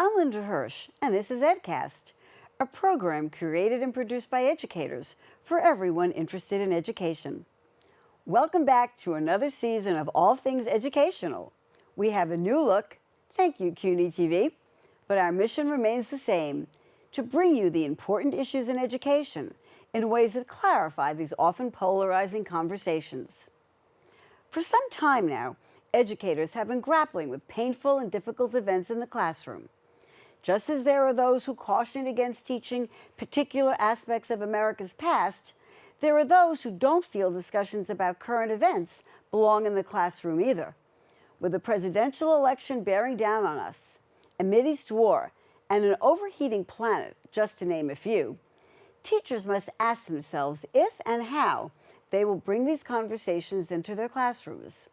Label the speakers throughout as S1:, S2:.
S1: I'm Linda Hirsch, and this is EdCast, a program created and produced by educators for everyone interested in education. Welcome back to another season of All Things Educational. We have a new look, thank you CUNY TV, but our mission remains the same, to bring you the important issues in education in ways that clarify these often polarizing conversations. For some time now, educators have been grappling with painful and difficult events in the classroom. Just as there are those who caution against teaching particular aspects of America's past, there are those who don't feel discussions about current events belong in the classroom either. With the presidential election bearing down on us, a Mideast war, and an overheating planet, just to name a few, teachers must ask themselves if and how they will bring these conversations into their classrooms.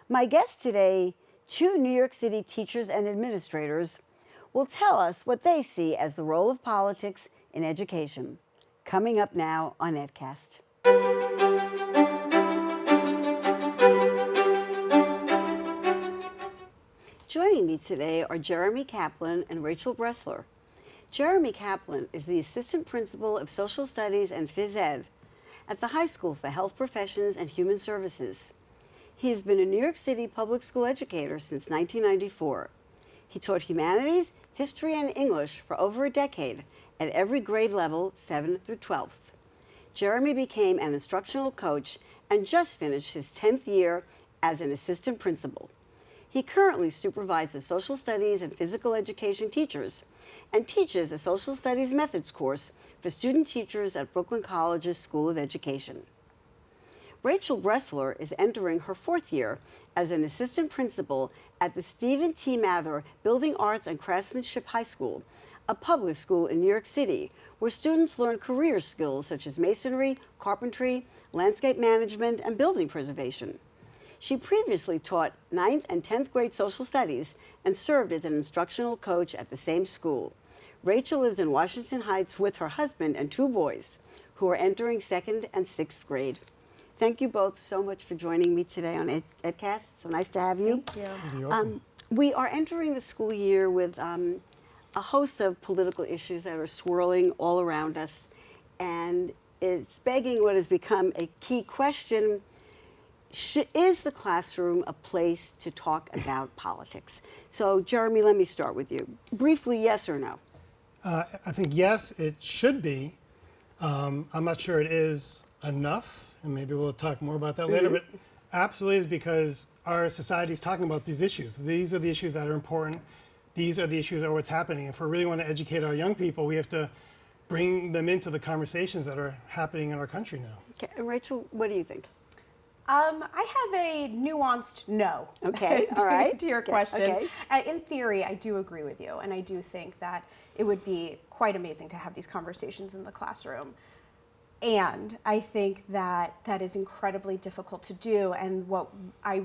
S1: My guests today, two New York City teachers and administrators, will tell us what they see as the role of politics in education. Coming up now on EdCast. Joining me today are Jeremy Kaplan and Rachel Bressler. Jeremy Kaplan is the Assistant Principal of Social Studies and Phys Ed at the High School for Health Professions and Human Services. He has been a New York City public school educator since 1994. He taught humanities, history, and English for over a decade at every grade level, 7th through 12th. Jeremy became an instructional coach and just finished his 10th year as an assistant principal. He currently supervises social studies and physical education teachers and teaches a social studies methods course for student teachers at Brooklyn College's School of Education. Rachel Bressler is entering her 4th year as an assistant principal at the Stephen T. Mather Building Arts and Craftsmanship High School, a public school in New York City, where students learn career skills such as masonry, carpentry, landscape management, and building preservation. She previously taught 9th and 10th grade social studies and served as an instructional coach at the same school. Rachel lives in Washington Heights with her husband and 2 boys, who are entering 2nd and 6th grade. Thank you both so much for joining me today on EdCast. So nice to have you.
S2: Thank you. You're welcome.
S1: We are entering the school year with a host of political issues that are swirling all around us, and it's begging what has become a key question: is the classroom a place to talk about politics? So, Jeremy, let me start with you. Briefly, yes or no?
S2: I think yes, it should be. I'm not sure it is enough, and maybe we'll talk more about that later, but absolutely is, because our society is talking about these issues. These are the issues that are important. These are the issues that are what's happening. If we really want to educate our young people, we have to bring them into the conversations that are happening in our country now.
S1: Okay. And Rachel, what do you think?
S3: I have a nuanced no.
S1: Okay, all right.
S3: To your question.
S1: Okay.
S3: In theory, I do agree with you, and I do think that it would be quite amazing to have these conversations in the classroom. And I think that that is incredibly difficult to do, and what I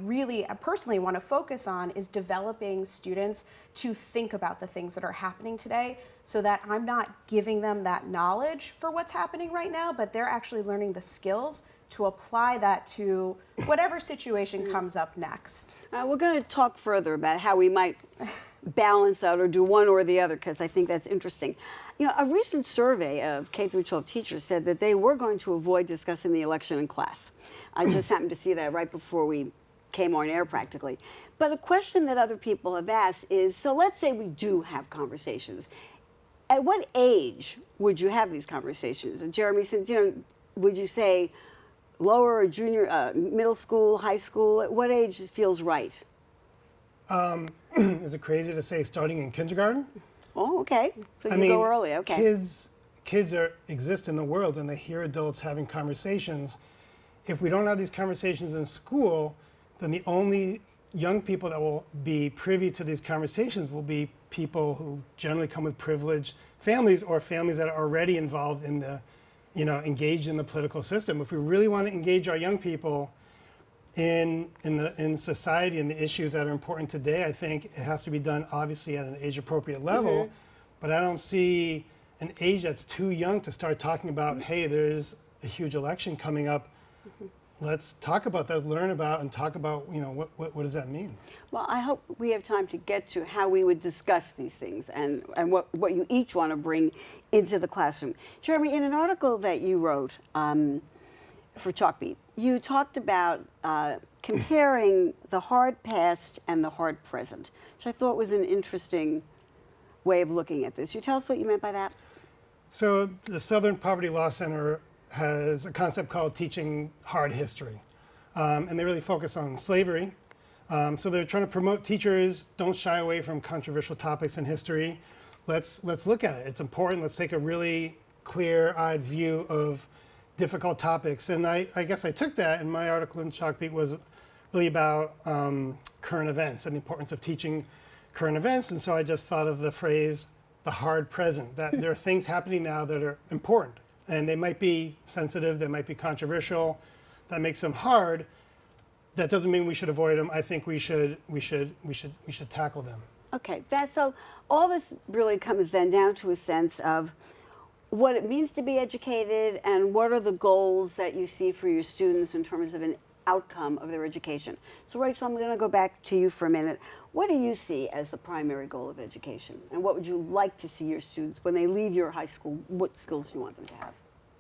S3: personally want to focus on is developing students to think about the things that are happening today, so that I'm not giving them that knowledge for what's happening right now, but they're actually learning the skills to apply that to whatever situation comes up next.
S1: We're going to talk further about how we might balance out or do one or the other, because I think that's interesting. You know, a recent survey of K through 12 teachers said that they were going to avoid discussing the election in class. I just happened to see that right before we came on air practically. But a question that other people have asked is, so let's say we do have conversations. At what age would you have these conversations? And Jeremy, since, would you say lower or junior, middle school, high school? At what age feels right?
S2: Is it crazy to say starting in kindergarten?
S1: Oh, okay. So you go early, okay.
S2: Kids exist in the world, and they hear adults having conversations. If we don't have these conversations in school, then the only young people that will be privy to these conversations will be people who generally come with privileged families, or families that are already involved in the, engaged in the political system. If we really want to engage our young people in society and the issues that are important today, I think it has to be done obviously at an age-appropriate level. But I don't see an age that's too young to start talking about, hey, there's a huge election coming up. let's talk about that, learn about, and talk about, what does that mean?
S1: Well, I hope we have time to get to how we would discuss these things and what you each want to bring into the classroom. Jeremy, in an article that you wrote for Chalkbeat, you talked about comparing the hard past and the hard present, which I thought was an interesting way of looking at this. You tell us what you meant by that?
S2: So the Southern Poverty Law Center has a concept called teaching hard history. And they really focus on slavery. So they're trying to promote teachers don't shy away from controversial topics in history. Let's look at it. It's important. Let's take a really clear-eyed view of difficult topics. And I guess I took that, and my article in Chalkbeat was really about current events and the importance of teaching current events. And so I just thought of the phrase, the hard present, that there are things happening now that are important. And they might be sensitive, they might be controversial, that makes them hard. That doesn't mean we should avoid them. I think we should tackle them.
S1: Okay, so all this really comes then down to a sense of what it means to be educated and what are the goals that you see for your students in terms of an outcome of their education. So Rachel, I'm going to go back to you for a minute. What do you see as the primary goal of education? And what would you like to see your students when they leave your high school? What skills do you want them to have?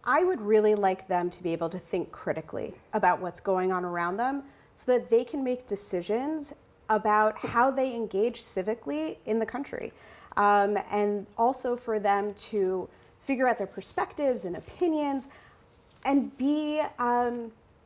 S3: I would really like them to be able to think critically about what's going on around them so that they can make decisions about how they engage civically in the country. And also for them to figure out their perspectives and opinions and be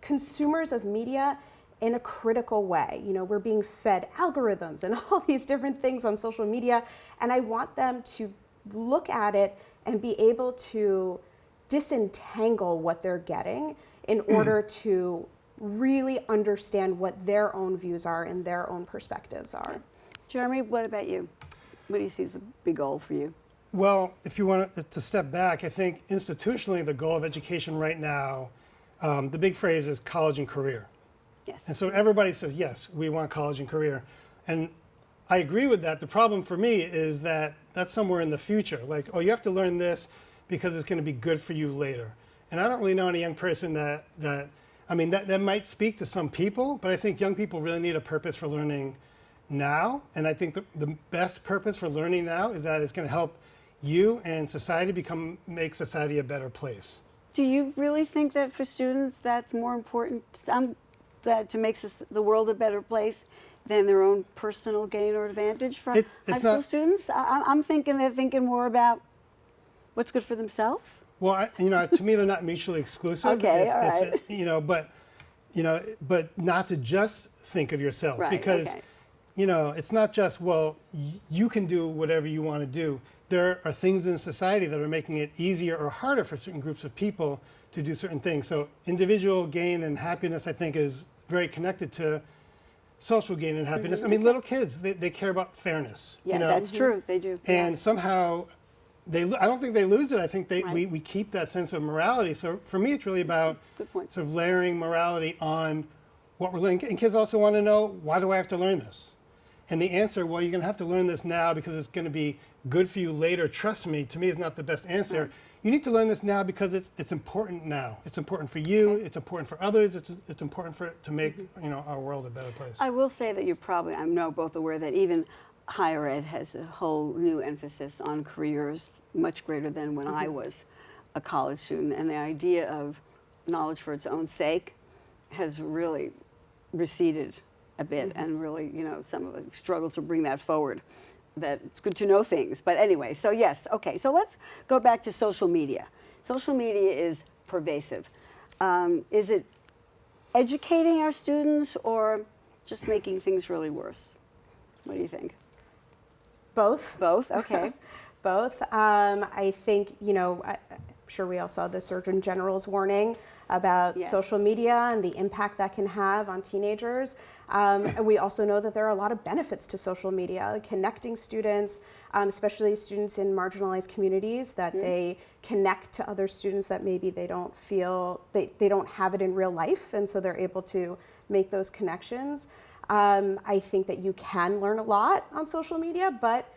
S3: consumers of media in a critical way. We're being fed algorithms and all these different things on social media, and I want them to look at it and be able to disentangle what they're getting in order to really understand what their own views are and their own perspectives are.
S1: Jeremy, what about you? What do you see as a big goal for you?
S2: Well, if you want to step back, I think institutionally the goal of education right now, the big phrase is college and career.
S1: Yes.
S2: And so everybody says, yes, we want college and career. And I agree with that. The problem for me is that that's somewhere in the future. Like, oh, you have to learn this because it's going to be good for you later. And I don't really know any young person that might speak to some people, but I think young people really need a purpose for learning now. And I think the best purpose for learning now is that it's going to help you and society make society a better place.
S1: Do you really think that for students that's more important that to make the world a better place than their own personal gain or advantage for high school students? I'm thinking they're thinking more about what's good for themselves.
S2: Well, to me, they're not mutually exclusive.
S1: Okay, all right.
S2: But not to just think of yourself,
S1: right,
S2: because,
S1: okay.
S2: It's not just, well, you can do whatever you want to do. There are things in society that are making it easier or harder for certain groups of people to do certain things. So individual gain and happiness, I think, is very connected to social gain and happiness.
S1: Mm-hmm.
S2: I mean, little kids, they care about fairness.
S1: Yeah, that's true. They do.
S2: And somehow, I don't think they lose it. I think
S1: Right.
S2: we keep that sense of morality. So for me, it's really about sort of layering morality on what we're learning. And kids also want to know, why do I have to learn this? And the answer, well, you're going to have to learn this now because it's going to be good for you later. Trust me, to me, is not the best answer. You need to learn this now because it's important now. It's important for you. Okay. It's important for others. It's important to make our world a better place.
S1: I will say that I know both aware that even higher ed has a whole new emphasis on careers, much greater than when I was a college student. And the idea of knowledge for its own sake has really receded a bit, and really, some of the struggle to bring that forward. That it's good to know things. But anyway, so yes, okay. So let's go back to social media. Social media is pervasive. Is it educating our students or just making things really worse? What do you think?
S3: Both.
S1: Both, okay.
S3: Both. I think, I'm sure we all saw the Surgeon General's warning about social media and the impact that can have on teenagers. And we also know that there are a lot of benefits to social media, connecting students, especially students in marginalized communities, that they connect to other students that maybe they don't feel, they don't have it in real life, and so they're able to make those connections. I think that you can learn a lot on social media, but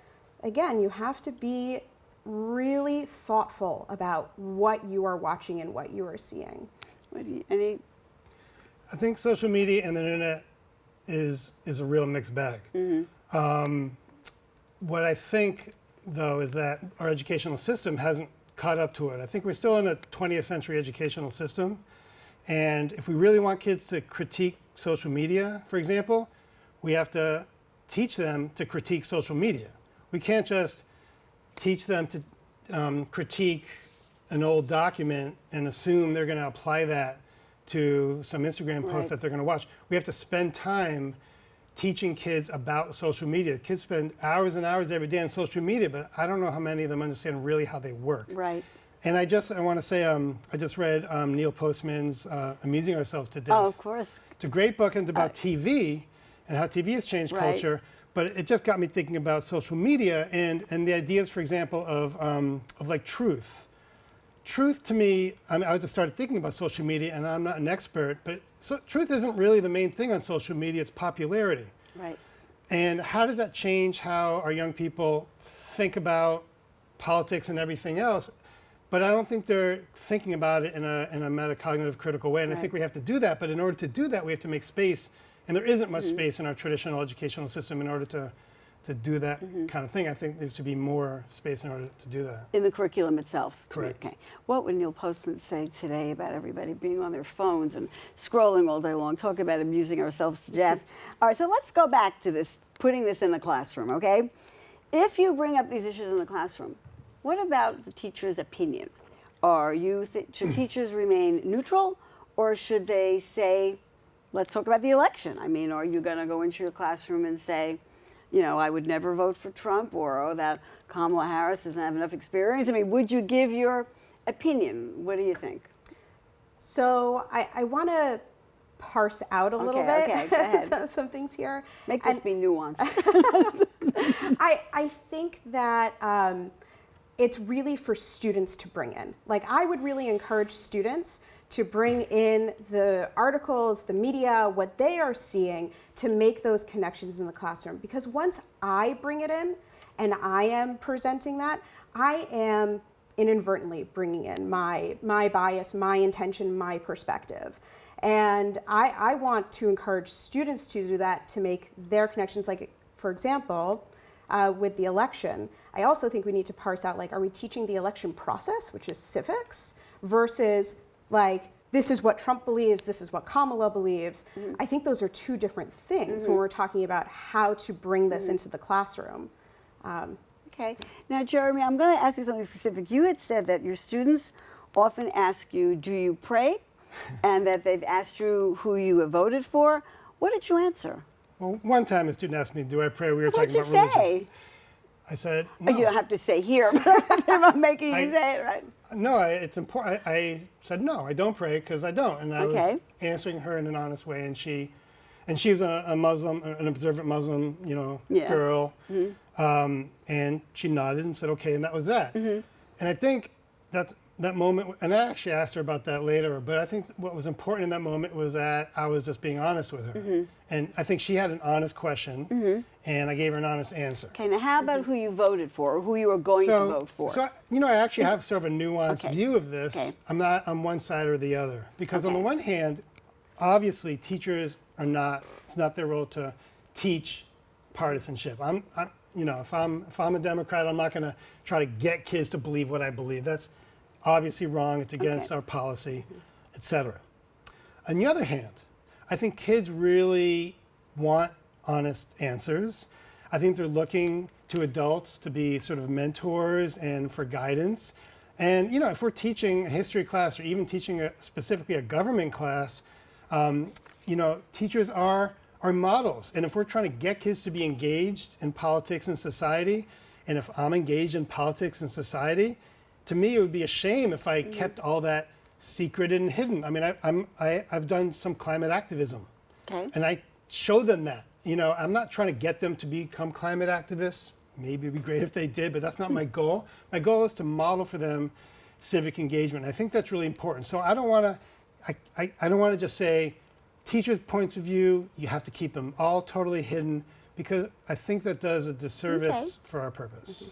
S3: again, you have to be really thoughtful about what you are watching and what you are seeing.
S2: I think social media and the internet is a real mixed bag. What I think, though, is that our educational system hasn't caught up to it. I think we're still in a 20th century educational system. And if we really want kids to critique social media, for example, we have to teach them to critique social media. We can't just teach them to critique an old document and assume they're going to apply that to some Instagram post
S1: Right.
S2: that they're going to watch. We have to spend time teaching kids about social media. Kids spend hours and hours every day on social media, but I don't know how many of them understand really how they work.
S1: Right.
S2: And I want to say, I just read Neil Postman's Amusing Ourselves to Death.
S1: Oh, of course.
S2: It's a great book, and it's about TV and how TV has changed
S1: Right.
S2: culture. But it just got me thinking about social media and the ideas, for example, of like truth. Truth to me, I just started thinking about social media, and I'm not an expert, but truth isn't really the main thing on social media, it's popularity.
S1: Right.
S2: And how does that change how our young people think about politics and everything else? But I don't think they're thinking about it in a metacognitive critical way, and I think we have to do that. But in order to do that, we have to make space, and there isn't much space in our traditional educational system in order to do that kind of thing. I think there needs to be more space in order to do that.
S1: In the curriculum itself.
S2: Correct.
S1: Okay. What would Neil Postman say today about everybody being on their phones and scrolling all day long, talking about amusing ourselves to death? All right, so let's go back to this, putting this in the classroom, okay? If you bring up these issues in the classroom, what about the teacher's opinion? Should teachers remain neutral, or should they say, let's talk about the election? I mean, are you going to go into your classroom and say, you know, I would never vote for Trump, or, oh, that Kamala Harris doesn't have enough experience? I mean, would you give your opinion? What do you think?
S3: So I want to parse out a little bit
S1: Okay, go ahead.
S3: some things here.
S1: Make this be nuanced.
S3: I think that it's really for students to bring in. Like, I would really encourage students to bring in the articles, the media, what they are seeing, to make those connections in the classroom. Because once I bring it in and I am presenting that, I am inadvertently bringing in my bias, my intention, my perspective. And I want to encourage students to do that, to make their connections. Like, for example, with the election, I also think we need to parse out, like, are we teaching the election process, which is civics, versus, like, this is what Trump believes, this is what Kamala believes. I think those are two different things when we're talking about how to bring this into the classroom.
S1: Okay. Now, Jeremy, I'm going to ask you something specific. You had said that your students often ask you, do you pray? And that they've asked you who you have voted for. What did you answer?
S2: Well, one time a student asked me, do I pray? We were
S1: What
S2: talking
S1: did you
S2: about religion.
S1: say?
S2: I said,
S1: Oh,
S2: no.
S1: you don't have to say here, but I'm making you say it, right?
S2: No, it's important. I said, no, I don't pray because I don't. And I was
S1: Okay.
S2: answering her in an honest way. And she's a Muslim, an observant Muslim,
S1: Yeah.
S2: girl. And she nodded and said, okay, and that was that. And I think that moment, and I actually asked her about that later, but I think what was important in that moment was that I was just being honest with her. And I think she had an honest question, and I gave her an honest answer.
S1: Okay, now how about who you voted for, or who you were going to vote for?
S2: So, I actually have sort of a nuanced
S1: Okay.
S2: view of this.
S1: Okay.
S2: I'm not on one side or the other. Because on
S1: Okay.
S2: the one hand, obviously teachers are not, it's not their role to teach partisanship. If I'm a Democrat, I'm not going to try to get kids to believe what I believe. That's obviously wrong. It's against our policy, et cetera. On the other hand, I think kids really want honest answers. I think they're looking to adults to be sort of mentors and for guidance. And, if we're teaching a history class or even teaching specifically a government class, teachers are models. And if we're trying to get kids to be engaged in politics and society, and if I'm engaged in politics and society, to me, it would be a shame if I kept all that secreted and hidden. I mean, I've done some climate activism, and I show them that. I'm not trying to get them to become climate activists. Maybe it'd be great if they did, but that's not my goal. My goal is to model for them civic engagement. I think that's really important. So I don't want to just say, teachers' points of view, you have to keep them all totally hidden, because I think that does a disservice for our purpose.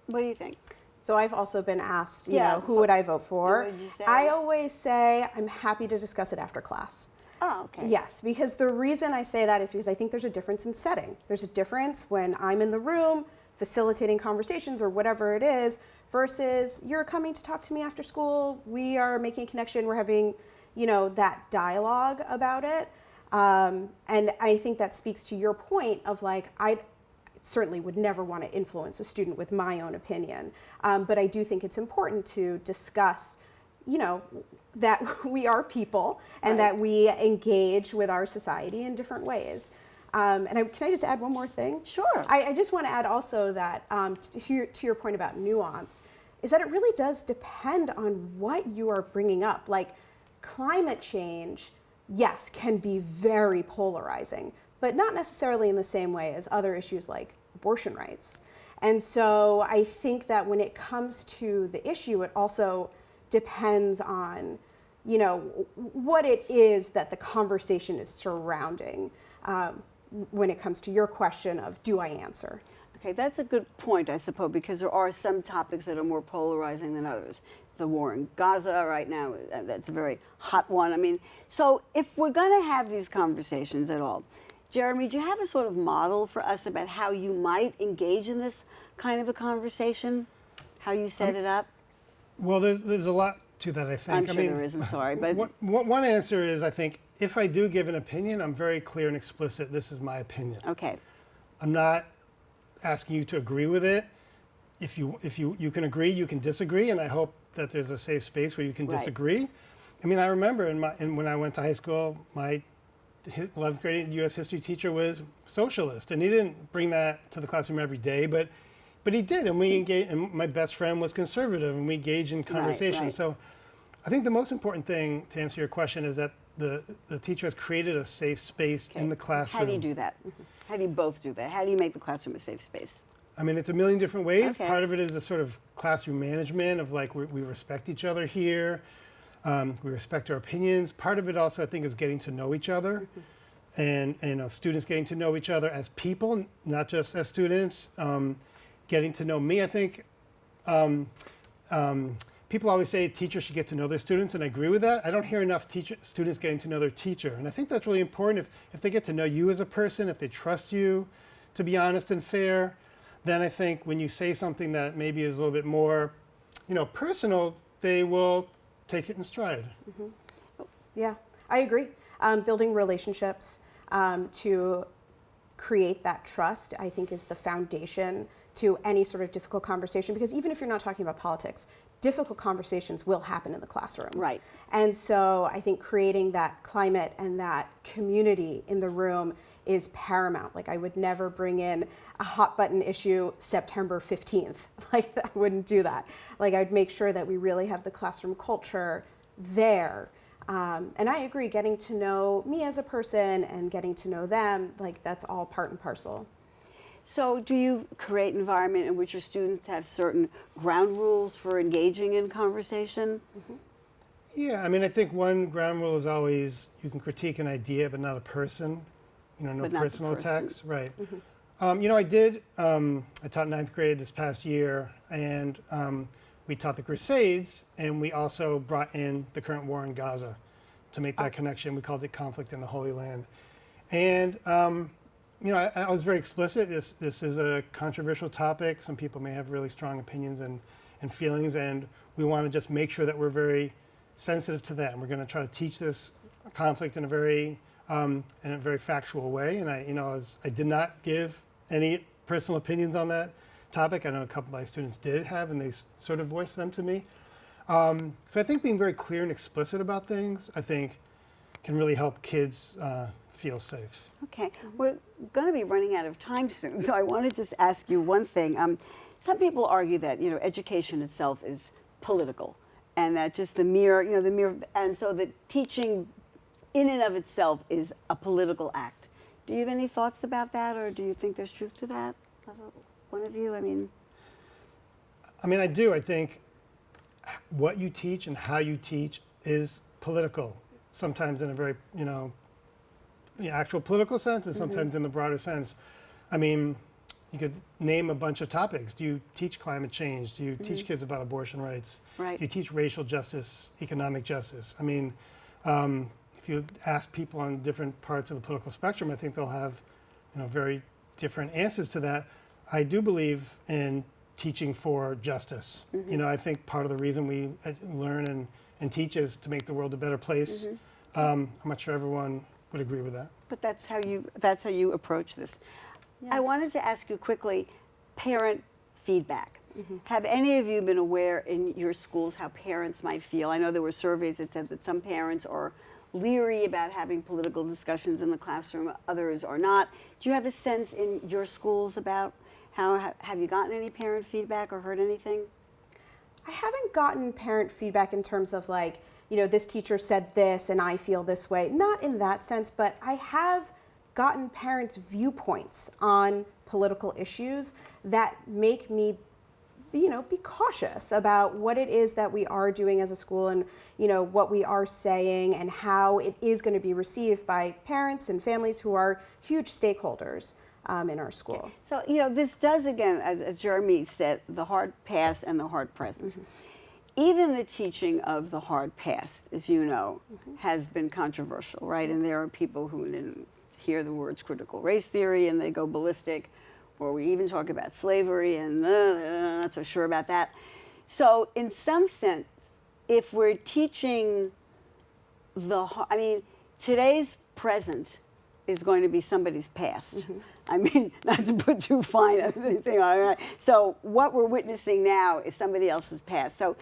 S1: What do you think?
S3: So I've also been asked,
S1: Yeah.
S3: who would I vote for?
S1: And what did you say?
S3: I always say I'm happy to discuss it after class.
S1: Oh, okay.
S3: Yes, because the reason I say that is because I think there's a difference in setting. There's a difference when I'm in the room facilitating conversations or whatever it is versus you're coming to talk to me after school. We are making a connection. We're having, that dialogue about it. And I think that speaks to your point of like, I certainly would never want to influence a student with my own opinion. But I do think it's important to discuss, that we are people and
S1: Right.
S3: that we engage with our society in different ways. Can I just add one more thing?
S1: Sure.
S3: I just want to add also that to your point about nuance, is that it really does depend on what you are bringing up. Like climate change, yes, can be very polarizing, but not necessarily in the same way as other issues like abortion rights. And so I think that when it comes to the issue, it also depends on, what it is that the conversation is surrounding when it comes to your question of, do I answer?
S1: Okay, that's a good point, I suppose, because there are some topics that are more polarizing than others. The war in Gaza right now, that's a very hot one. I mean, so if we're going to have these conversations at all, Jeremy, do you have a sort of model for us about how you might engage in this kind of a conversation? How you set it up?
S2: Well, there's a lot to that, I think.
S1: I'm sure there is, I'm sorry. But
S2: One answer is, I think, if I do give an opinion, I'm very clear and explicit, this is my opinion.
S1: okay,
S2: I'm not asking you to agree with it. If you can agree, you can disagree, and I hope that there's a safe space where you can
S1: Right.
S2: disagree. I mean, I remember when I went to high school, my 11th grade U.S. history teacher was socialist, and he didn't bring that to the classroom every day, but he did, and we engaged. And my best friend was conservative, and we engaged in conversation.
S1: right.
S2: So, I think the most important thing to answer your question is that the teacher has created a safe space in the classroom.
S1: how do you do that? How do you both do that? How do you make the classroom a safe space?
S2: I mean, it's a million different ways.
S1: Okay.
S2: Part of it is a sort of classroom management of like we respect each other here. We respect our opinions. Part of it also, I think, is getting to know each other, and students getting to know each other as people, not just as students. Getting to know me, I think. People always say teachers should get to know their students, and I agree with that. I don't hear enough students getting to know their teacher, and I think that's really important. If they get to know you as a person, if they trust you to be honest and fair, then I think when you say something that maybe is a little bit more, personal, they will take it in stride.
S3: Yeah, I agree. Building relationships to create that trust, I think, is the foundation to any sort of difficult conversation, because even if you're not talking about politics, difficult conversations will happen in the classroom.
S1: Right.
S3: And so I think creating that climate and that community in the room is paramount. Like I would never bring in a hot button issue September 15th. Like I wouldn't do that. Like I'd make sure that we really have the classroom culture there. And I agree, getting to know me as a person and getting to know them, like that's all part and parcel.
S1: So do you create an environment in which your students have certain ground rules for engaging in conversation?
S2: Yeah, I mean, I think one ground rule is always you can critique an idea, but not a person. No
S1: But not the
S2: personal
S1: person.
S2: attacks, right? I taught ninth grade this past year, and we taught the Crusades, and we also brought in the current war in Gaza to make that connection. We called it Conflict in the Holy Land. And, I was very explicit. This is a controversial topic. Some people may have really strong opinions and feelings, and we want to just make sure that we're very sensitive to that. And we're going to try to teach this conflict in a very factual way. And I did not give any personal opinions on that topic. I know a couple of my students did have, and they sort of voiced them to me. So I think being very clear and explicit about things, I think, can really help kids feel safe.
S1: Okay, we're going to be running out of time soon, so I want to just ask you one thing. Some people argue that education itself is political, and that just the mere, and so that teaching in and of itself is a political act. Do you have any thoughts about that, or do you think there's truth to that? One of you, I mean,
S2: I do. I think what you teach and how you teach is political, sometimes in a very, actual political sense, and sometimes in the broader sense. I mean, you could name a bunch of topics. Do you teach climate change? Do you teach kids about abortion rights?
S1: Right.
S2: Do you teach racial justice, economic justice? I mean, if you ask people on different parts of the political spectrum, I think they'll have, very different answers to that. I do believe in teaching for justice. I think part of the reason we learn and teach is to make the world a better place. I'm not sure everyone would agree with that.
S1: But that's how you approach this.
S3: Yeah.
S1: I wanted to ask you quickly, parent feedback. Have any of you been aware in your schools how parents might feel? I know there were surveys that said that some parents are leery about having political discussions in the classroom, others are not. Do you have a sense in your schools about how, have you gotten any parent feedback or heard anything?
S3: I haven't gotten parent feedback in terms of like, this teacher said this and I feel this way. Not in that sense, but I have gotten parents' viewpoints on political issues that make me be cautious about what it is that we are doing as a school and, what we are saying and how it is going to be received by parents and families who are huge stakeholders in our school.
S1: So, this does, again, as Jeremy said, the hard past and the hard present. Even the teaching of the hard past, as you know, has been controversial, right? And there are people who didn't hear the words critical race theory and they go ballistic, or we even talk about slavery and not so sure about that. So in some sense, if we're teaching today's present is going to be somebody's past. Not to put too fine anything on it. So what we're witnessing now is somebody else's past. So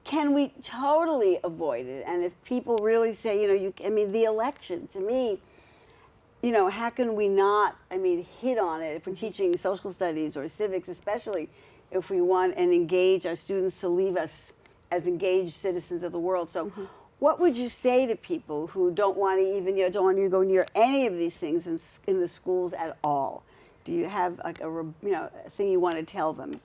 S1: can we totally avoid it? And if people really say, the election, to me, how can we not, hit on it if we're teaching social studies or civics, especially if we want and engage our students to leave us as engaged citizens of the world. So what would you say to people who don't want to even, don't want to go near any of these things in the schools at all? Do you have a thing you want to tell them?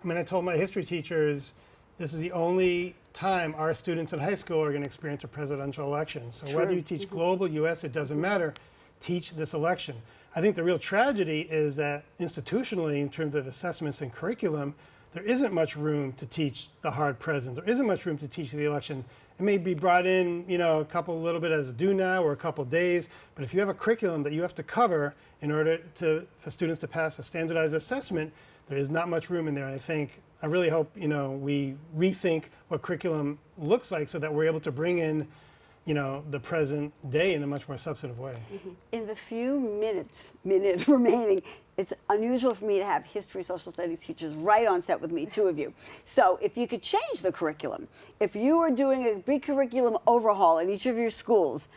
S2: I told my history teachers, this is the only time our students in high school are going to experience a presidential election. So whether you teach global, US, it doesn't matter. Teach this election. I think the real tragedy is that institutionally, in terms of assessments and curriculum, there isn't much room to teach the hard present. There isn't much room to teach the election. It may be brought in, a little bit as a do now or a couple days, but if you have a curriculum that you have to cover in order for students to pass a standardized assessment, there is not much room in there. And I really hope, we rethink what curriculum looks like so that we're able to bring in the present day in a much more substantive way.
S1: In the few minutes remaining, it's unusual for me to have history, social studies teachers right on set with me, two of you. So if you could change the curriculum, if you were doing a big curriculum overhaul in each of your schools,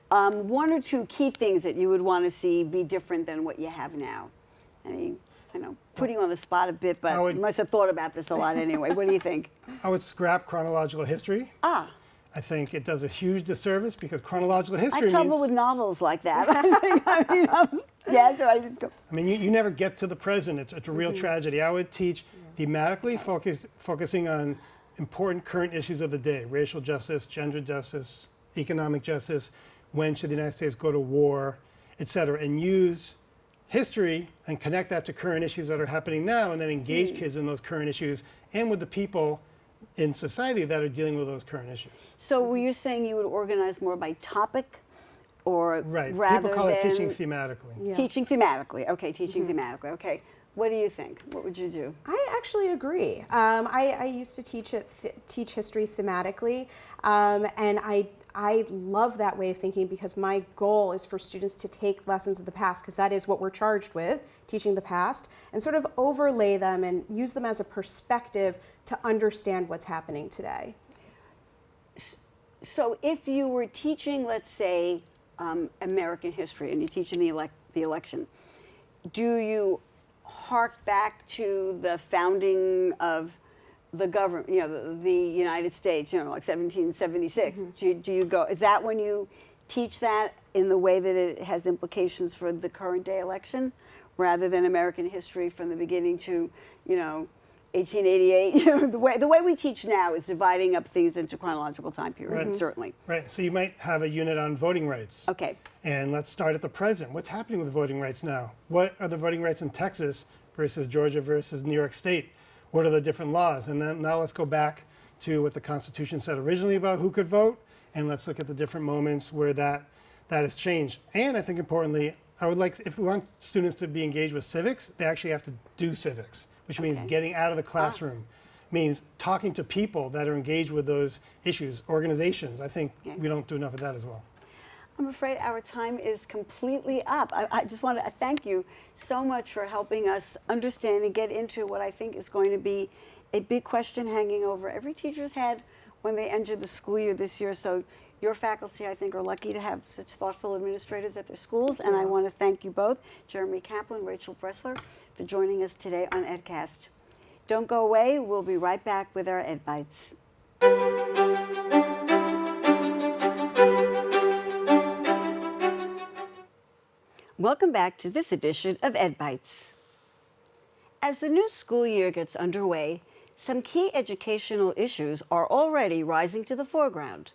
S1: one or two key things that you would want to see be different than what you have now. Putting you on the spot a bit, but you must have thought about this a lot anyway. What do you think?
S2: I would scrap chronological history. I think it does a huge disservice because chronological history
S1: I have trouble with novels like that.
S2: You never get to the present. It's a real tragedy. I would teach thematically, focusing on important current issues of the day: racial justice, gender justice, economic justice. When should the United States go to war, et cetera, and use history and connect that to current issues that are happening now, and then engage kids in those current issues and with the people in society that are dealing with those current issues.
S1: So were you saying you would organize more by topic, or
S2: right?
S1: Rather
S2: People call it
S1: than
S2: teaching thematically.
S1: Yeah. Teaching thematically. Okay, teaching thematically. Okay. What do you think? What would you do?
S3: I actually agree. I used to teach history thematically, and I love that way of thinking because my goal is for students to take lessons of the past, because that is what we're charged with, teaching the past, and sort of overlay them and use them as a perspective to understand what's happening today.
S1: So if you were teaching, let's say, American history, and you're teaching the election, do you hark back to the founding of the government, the United States, like 1776? Do you go, is that when you teach that in the way that it has implications for the current day election, rather than American history from the beginning to, 1888? The way we teach now is dividing up things into chronological time periods, certainly.
S2: Right, so you might have a unit on voting rights.
S1: Okay.
S2: And let's start at the present. What's happening with voting rights now? What are the voting rights in Texas versus Georgia versus New York State? What are the different laws? And then now let's go back to what the Constitution said originally about who could vote, and let's look at the different moments where that has changed. And I think importantly, I would like, if we want students to be engaged with civics, they actually have to do civics, which means getting out of the classroom, means talking to people that are engaged with those issues, organizations. I think we don't do enough of that as well.
S1: I'm afraid our time is completely up. I just want to thank you so much for helping us understand and get into what I think is going to be a big question hanging over every teacher's head when they enter the school year this year. So your faculty, I think, are lucky to have such thoughtful administrators at their schools. And I want to thank you both, Jeremy Kaplan, Rachel Bressler, for joining us today on EdCast. Don't go away. We'll be right back with our Ed Bites. Welcome back to this edition of Ed Bites. As the new school year gets underway, some key educational issues are already rising to the foreground.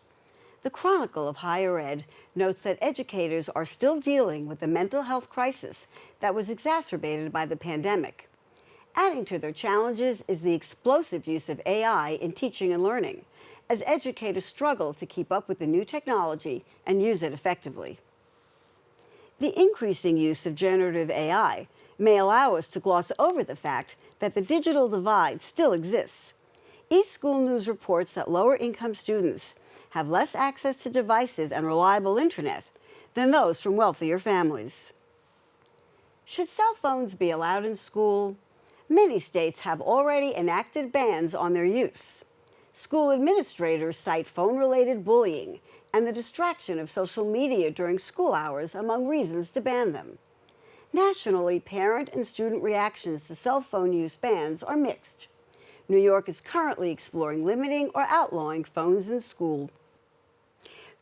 S1: The Chronicle of Higher Ed notes that educators are still dealing with the mental health crisis that was exacerbated by the pandemic. Adding to their challenges is the explosive use of AI in teaching and learning, as educators struggle to keep up with the new technology and use it effectively. The increasing use of generative AI may allow us to gloss over the fact that the digital divide still exists. eSchool News reports that lower-income students have less access to devices and reliable internet than those from wealthier families. Should cell phones be allowed in school? Many states have already enacted bans on their use. School administrators cite phone-related bullying and the distraction of social media during school hours among reasons to ban them. Nationally, parent and student reactions to cell phone use bans are mixed. New York is currently exploring limiting or outlawing phones in school.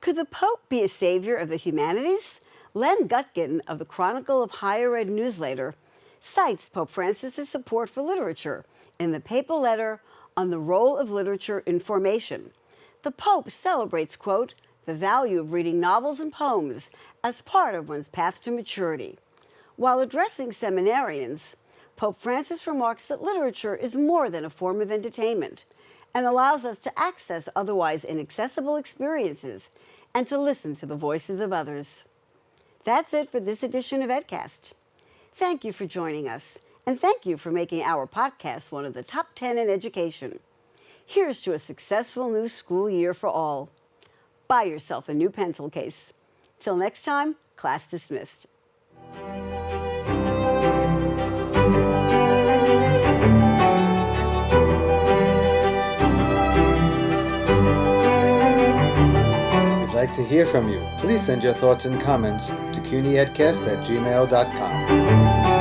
S1: Could the Pope be a savior of the humanities? Len Gutkin of the Chronicle of Higher Ed newsletter cites Pope Francis's support for literature in the papal letter on the role of literature in formation. The Pope celebrates, quote, the value of reading novels and poems as part of one's path to maturity. While addressing seminarians, Pope Francis remarks that literature is more than a form of entertainment and allows us to access otherwise inaccessible experiences and to listen to the voices of others. That's it for this edition of EdCast. Thank you for joining us, and thank you for making our podcast one of the top 10 in education. Here's to a successful new school year for all. Buy yourself a new pencil case. Till next time, class dismissed.
S4: We'd like to hear from you. Please send your thoughts and comments to cunyedcast@gmail.com.